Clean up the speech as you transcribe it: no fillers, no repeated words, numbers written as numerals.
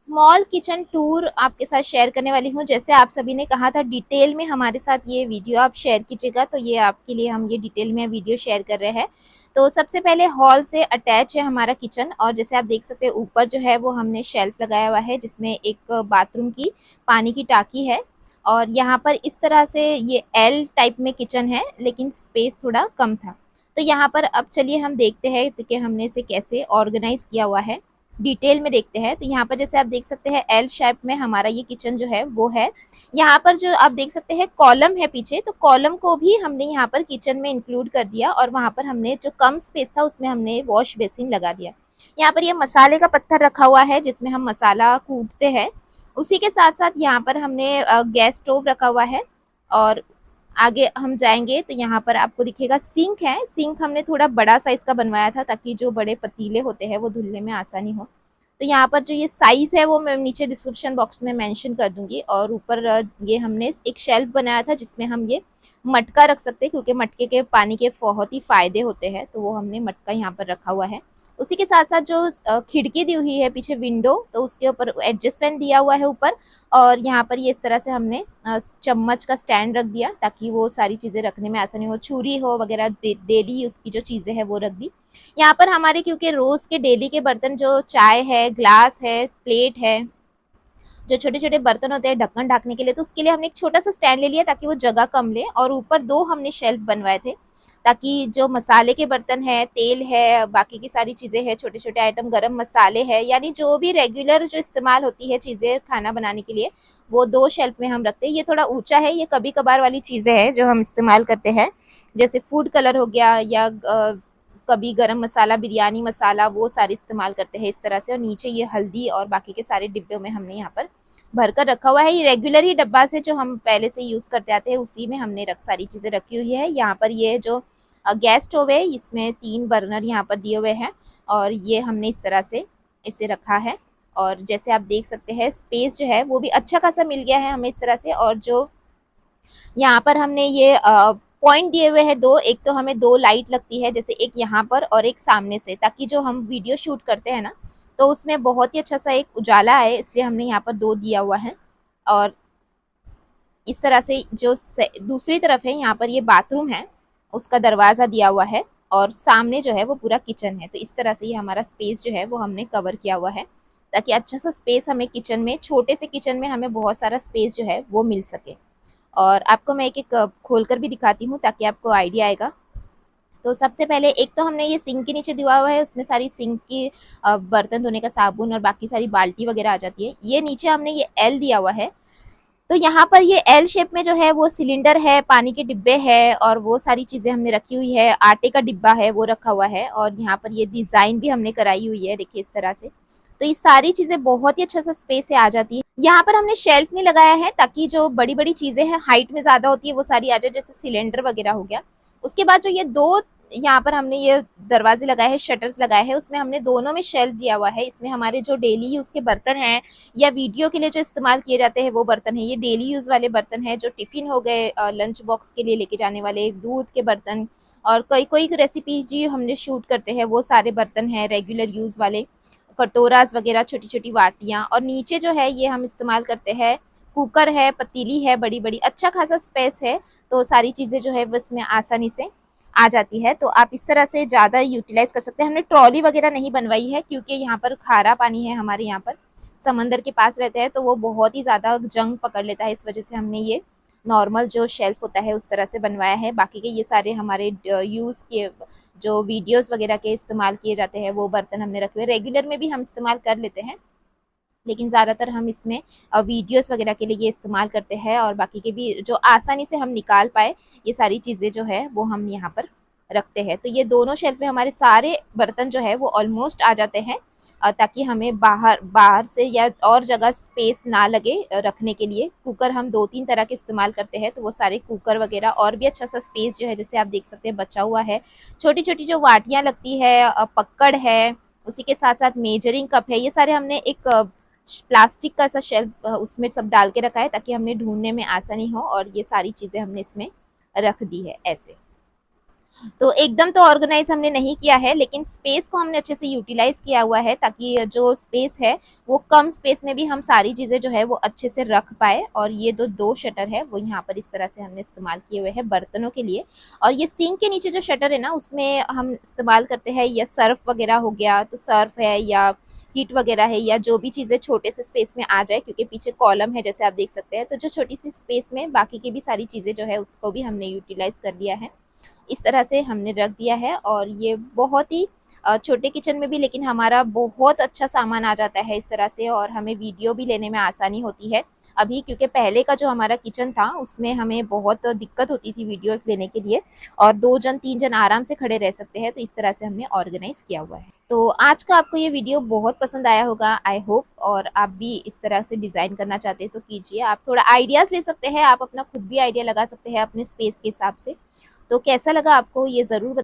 Small kitchen tour आपके साथ share करने वाली हूँ। जैसे आप सभी ने कहा था डिटेल में हमारे साथ ये वीडियो आप शेयर कीजिएगा, तो ये आपके लिए हम ये डिटेल में वीडियो शेयर कर रहे हैं। तो सबसे पहले हॉल से अटैच है हमारा किचन, और जैसे आप देख सकते हैं ऊपर जो है वो हमने शेल्फ लगाया हुआ है जिसमें एक बाथरूम की पानी की टाकी है। और यहाँ पर इस तरह से ये एल टाइप में किचन है, लेकिन स्पेस थोड़ा कम था। तो यहाँ पर अब चलिए हम देखते हैं कि हमने इसे कैसे ऑर्गेनाइज किया हुआ है, डिटेल में देखते हैं। तो यहाँ पर जैसे आप देख सकते हैं एल शेप में हमारा ये किचन जो है वो है। यहाँ पर जो आप देख सकते हैं कॉलम है पीछे, तो कॉलम को भी हमने यहाँ पर किचन में इंक्लूड कर दिया, और वहाँ पर हमने जो कम स्पेस था उसमें हमने वॉश बेसिन लगा दिया। यहाँ पर ये मसाले का पत्थर रखा हुआ है जिसमें हम मसाला कूटते हैं। उसी के साथ साथ यहाँ पर हमने गैस स्टोव रखा हुआ है। और आगे हम जाएंगे तो यहाँ पर आपको दिखेगा सिंक है। सिंक हमने थोड़ा बड़ा साइज का बनवाया था ताकि जो बड़े पतीले होते हैं वो धुलने में आसानी हो। तो यहाँ पर जो ये साइज़ है वो मैं नीचे डिस्क्रिप्शन बॉक्स में मेंशन कर दूंगी। और ऊपर ये हमने एक शेल्फ बनाया था जिसमें हम ये मटका रख सकते हैं, क्योंकि मटके के पानी के बहुत ही फ़ायदे होते हैं, तो वो हमने मटका यहाँ पर रखा हुआ है। उसी के साथ साथ जो खिड़की दी हुई है पीछे विंडो, तो उसके ऊपर एडजस्ट फैन दिया हुआ है ऊपर। और यहाँ पर ये इस तरह से हमने चम्मच का स्टैंड रख दिया ताकि वो सारी चीज़ें रखने में आसानी हो, छुरी हो वगैरह डेली यूज़ की जो चीज़ें हैं वो रख दी। यहाँ पर हमारे क्योंकि रोज़ के डेली के बर्तन जो चाय है, ग्लास है, प्लेट है, जो छोटे छोटे बर्तन होते हैं ढक्कन ढकने के लिए, तो उसके लिए हमने एक छोटा सा स्टैंड ले लिया ताकि वो जगह कम ले। और ऊपर दो हमने शेल्फ बनवाए थे ताकि जो मसाले के बर्तन है, तेल है, बाकी की सारी चीज़ें हैं, छोटे छोटे आइटम, गरम मसाले हैं, यानी जो भी रेगुलर जो इस्तेमाल होती है चीज़ें खाना बनाने के लिए, वो दो शेल्फ में हम रखते हैं। ये थोड़ा ऊंचा है, ये कभी कभार वाली चीज़ें हैं जो हम इस्तेमाल करते हैं, जैसे फूड कलर हो गया या कभी गरम मसाला, बिरयानी मसाला, वो सारे इस्तेमाल करते हैं इस तरह से। और नीचे ये हल्दी और बाकी के सारे डिब्बे में हमने यहाँ पर भर कर रखा हुआ है। ये रेगुलर ही डब्बा से जो हम पहले से यूज़ करते आते हैं उसी में हमने सारी चीज़ें रखी हुई है। यहाँ पर ये जो गैस स्टोव है इसमें 3 बर्नर यहाँ पर दिए हुए हैं, और ये हमने इस तरह से इसे रखा है। और जैसे आप देख सकते हैं स्पेस जो है वो भी अच्छा खासा मिल गया है हमें इस तरह से। और जो यहाँ पर हमने ये पॉइंट दिए हुए हैं दो, एक तो हमें 2 लाइट लगती है, जैसे एक यहाँ पर और एक सामने से, ताकि जो हम वीडियो शूट करते हैं ना तो उसमें बहुत ही अच्छा सा एक उजाला आए, इसलिए हमने यहाँ पर 2 दिया हुआ है। और इस तरह से जो दूसरी तरफ है यहाँ पर ये बाथरूम है, उसका दरवाज़ा दिया हुआ है, और सामने जो है वो पूरा किचन है। तो इस तरह से ये हमारा स्पेस जो है वो हमने कवर किया हुआ है ताकि अच्छा सा स्पेस हमें किचन में, छोटे से किचन में हमें बहुत सारा स्पेस जो है वो मिल सके। और आपको मैं एक एक खोल कर भी दिखाती हूँ ताकि आपको आइडिया आएगा। तो सबसे पहले एक तो हमने ये सिंक के नीचे दिया हुआ है, उसमें सारी सिंक की बर्तन धोने का साबुन और बाकी सारी बाल्टी वगैरह आ जाती है। ये नीचे हमने ये एल दिया हुआ है, तो यहाँ पर ये एल शेप में जो है वो सिलेंडर है, पानी के डिब्बे हैं, और वो सारी चीज़ें हमने रखी हुई है। आटे का डिब्बा है वो रखा हुआ है, और यहाँ पर ये डिज़ाइन भी हमने कराई हुई है, देखिए इस तरह से। तो ये सारी चीज़ें बहुत ही अच्छा सा स्पेस से आ जाती है। यहाँ पर हमने शेल्फ नहीं लगाया है ताकि जो बड़ी बड़ी चीज़ें हैं हाइट में ज़्यादा होती है वो सारी आ जाए, जैसे सिलेंडर वगैरह हो गया। उसके बाद जो ये दो यहाँ पर हमने ये दरवाजे लगाए हैं, शटर्स लगाए हैं, उसमें हमने दोनों में शेल्फ दिया हुआ है। इसमें हमारे जो डेली यूज़ के बर्तन हैं या वीडियो के लिए जो इस्तेमाल किए जाते हैं वो बर्तन है। ये डेली यूज़ वाले बर्तन हैं, जो टिफ़िन हो गए, लंच बॉक्स के लिए लेके जाने वाले, दूध के बर्तन, और कोई कोई रेसिपी जो हमने शूट करते हैं वो सारे बर्तन हैं रेगुलर यूज़ वाले, कटोरास वगैरह, छोटी छोटी वाटियाँ। और नीचे जो है ये हम इस्तेमाल करते हैं, कुकर है, पतीली है बड़ी बड़ी, अच्छा खासा स्पेस है, तो सारी चीज़ें जो है बस में आसानी से आ जाती है। तो आप इस तरह से ज़्यादा यूटिलाइज़ कर सकते हैं। हमने ट्रॉली वगैरह नहीं बनवाई है क्योंकि यहाँ पर खारा पानी है, हमारे यहाँ पर समंदर के पास रहते हैं, तो वो बहुत ही ज़्यादा जंग पकड़ लेता है। इस वजह से हमने ये नॉर्मल जो शेल्फ होता है उस तरह से बनवाया है। बाकी के ये सारे हमारे यूज़ के जो वीडियोस वगैरह के इस्तेमाल किए जाते हैं वो बर्तन हमने रखे हुए। रेगुलर में भी हम इस्तेमाल कर लेते हैं, लेकिन ज़्यादातर हम इसमें वीडियोस वगैरह के लिए ये इस्तेमाल करते हैं, और बाकी के भी जो आसानी से हम निकाल पाए ये सारी चीज़ें जो है वो हम यहाँ पर रखते हैं। तो ये दोनों शेल्फ में हमारे सारे बर्तन जो है वो ऑलमोस्ट आ जाते हैं, ताकि हमें बाहर बाहर से या और जगह स्पेस ना लगे रखने के लिए। कुकर हम 2-3 तरह के इस्तेमाल करते हैं, तो वो सारे कुकर वगैरह और भी अच्छा सा स्पेस जो है जैसे आप देख सकते हैं बचा हुआ है। छोटी छोटी जो वाटियाँ लगती है, पक्कड़ है, उसी के साथ साथ मेजरिंग कप है, ये सारे हमने एक प्लास्टिक का ऐसा शेल्फ उसमें सब डाल के रखा है ताकि हमने ढूंढने में आसानी हो, और ये सारी चीज़ें हमने इसमें रख दी है ऐसे। तो एकदम तो ऑर्गेनाइज हमने नहीं किया है, लेकिन स्पेस को हमने अच्छे से यूटिलाइज किया हुआ है, ताकि जो स्पेस है वो कम स्पेस में भी हम सारी चीज़ें जो है वो अच्छे से रख पाए। और ये दो शटर है वो यहाँ पर इस तरह से हमने इस्तेमाल किए हुए हैं बर्तनों के लिए। और ये सिंक के नीचे जो शटर है ना, उसमें हम इस्तेमाल करते हैं या सर्फ वगैरह हो गया तो सर्फ है, या हीट वगैरह है, या जो भी चीज़ें छोटे से स्पेस में आ जाए, क्योंकि पीछे कॉलम है जैसे आप देख सकते हैं। तो जो छोटी सी स्पेस में बाकी की भी सारी चीज़ें जो है उसको भी हमने यूटिलाइज कर लिया है। इस तरह से हमने रख दिया है। और ये बहुत ही छोटे किचन में भी लेकिन हमारा बहुत अच्छा सामान आ जाता है इस तरह से, और हमें वीडियो भी लेने में आसानी होती है अभी, क्योंकि पहले का जो हमारा किचन था उसमें हमें बहुत दिक्कत होती थी वीडियोस लेने के लिए, और 2 जन 3 जन आराम से खड़े रह सकते हैं। तो इस तरह से हमने ऑर्गेनाइज किया हुआ है। तो आज का आपको ये वीडियो बहुत पसंद आया होगा, आई होप। और आप भी इस तरह से डिज़ाइन करना चाहते हैं तो कीजिए। आप थोड़ा आइडियाज़ ले सकते हैं, आप अपना खुद भी आइडिया लगा सकते हैं अपने स्पेस के हिसाब से। तो कैसा लगा आपको ये ज़रूर